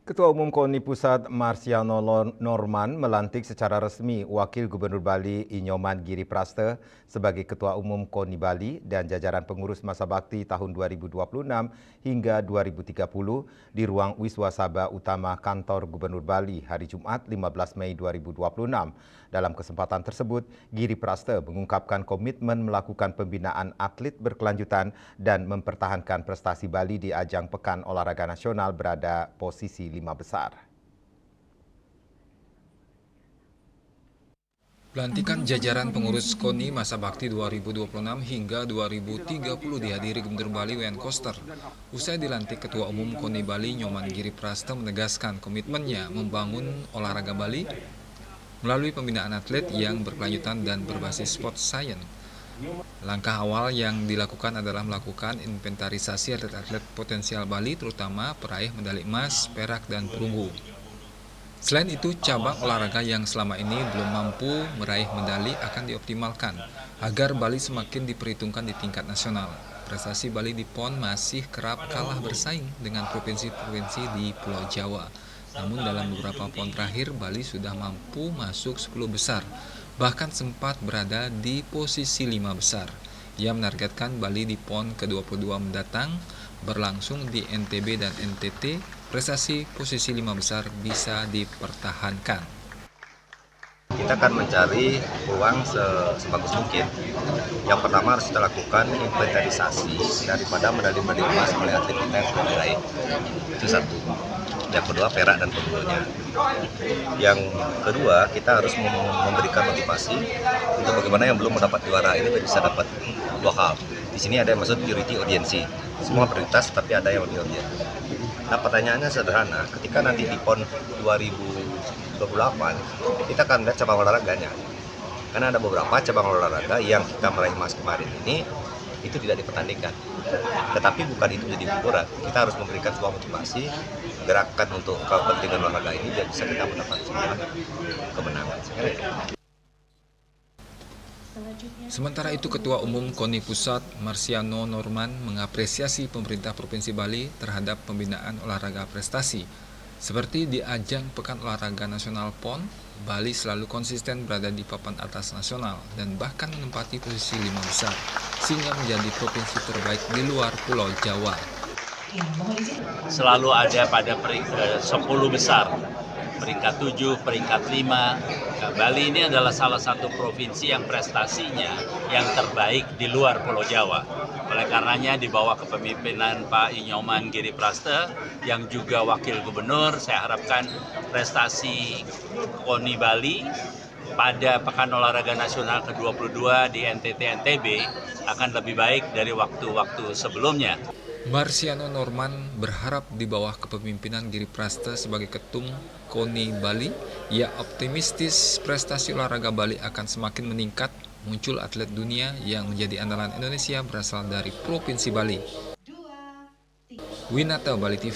Ketua Umum KONI Pusat Marsiano Norman melantik secara resmi Wakil Gubernur Bali Inyoman Giri Praste sebagai Ketua Umum KONI Bali dan jajaran pengurus masa bakti tahun 2026 hingga 2030 di ruang Wiswasaba Utama Kantor Gubernur Bali hari Jumat 15 Mei 2026. Dalam kesempatan tersebut, Giri Praste mengungkapkan komitmen melakukan pembinaan atlet berkelanjutan dan mempertahankan prestasi Bali di ajang Pekan Olahraga Nasional berada posisi 5 besar. Pelantikan jajaran pengurus KONI masa bakti 2026 hingga 2030 dihadiri Gubernur Bali Wayan Koster. Usai dilantik Ketua Umum KONI Bali Nyoman Giri Praste menegaskan komitmennya membangun olahraga Bali melalui pembinaan atlet yang berkelanjutan dan berbasis sport science. Langkah awal yang dilakukan adalah melakukan inventarisasi atlet-atlet potensial Bali terutama peraih medali emas, perak, dan perunggu. Selain itu, cabang olahraga yang selama ini belum mampu meraih medali akan dioptimalkan agar Bali semakin diperhitungkan di tingkat nasional. Prestasi Bali di PON masih kerap kalah bersaing dengan provinsi-provinsi di Pulau Jawa. Namun dalam beberapa PON terakhir, Bali sudah mampu masuk 10 besar, bahkan sempat berada di posisi 5 besar. Ia menargetkan Bali di PON ke-22 mendatang berlangsung di NTB dan NTT, prestasi posisi 5 besar bisa dipertahankan. Kita akan mencari peluang sebagus mungkin. Yang pertama harus kita lakukan inventarisasi daripada medali-medali emas oleh atlet kita yang sudah diraih. Itu satu. Yang kedua perak dan perunggunya. Yang kedua kita harus memberikan motivasi untuk bagaimana yang belum mendapat juara ini bisa dapat dua hal. Di sini ada yang maksud priority urgency. Semua prioritas tapi ada yang lebih urgent. Nah pertanyaannya sederhana, ketika nanti di PON 2028 kita akan lihat cabang olahraganya. Karena ada beberapa cabang olahraga yang kita meraih emas kemarin ini itu tidak dipertandingkan. Tetapi bukan itu jadi ukuran. Kita harus memberikan sebuah motivasi, gerakan untuk kepentingan olahraga ini biar bisa kita mendapat semua kemenangan. Sementara itu, Ketua Umum KONI Pusat Marsiano Norman mengapresiasi pemerintah Provinsi Bali terhadap pembinaan olahraga prestasi. Seperti di ajang Pekan Olahraga Nasional PON, Bali selalu konsisten berada di papan atas nasional dan bahkan menempati posisi 5 besar, sehingga menjadi provinsi terbaik di luar Pulau Jawa. Selalu ada pada peringkat 10 besar, peringkat 7, peringkat 5. Nah, Bali ini adalah salah satu provinsi yang prestasinya yang terbaik di luar Pulau Jawa. Oleh karenanya di bawah kepemimpinan Pak Inyoman Giri Praste yang juga Wakil Gubernur, saya harapkan prestasi KONI Bali pada Pekan Olahraga Nasional ke-22 di NTT NTB akan lebih baik dari waktu-waktu sebelumnya. Marsiano Norman berharap di bawah kepemimpinan Giri Praste sebagai Ketum KONI Bali, ia optimistis prestasi olahraga Bali akan semakin meningkat, muncul atlet dunia yang menjadi andalan Indonesia berasal dari Provinsi Bali. Winata, Bali TV.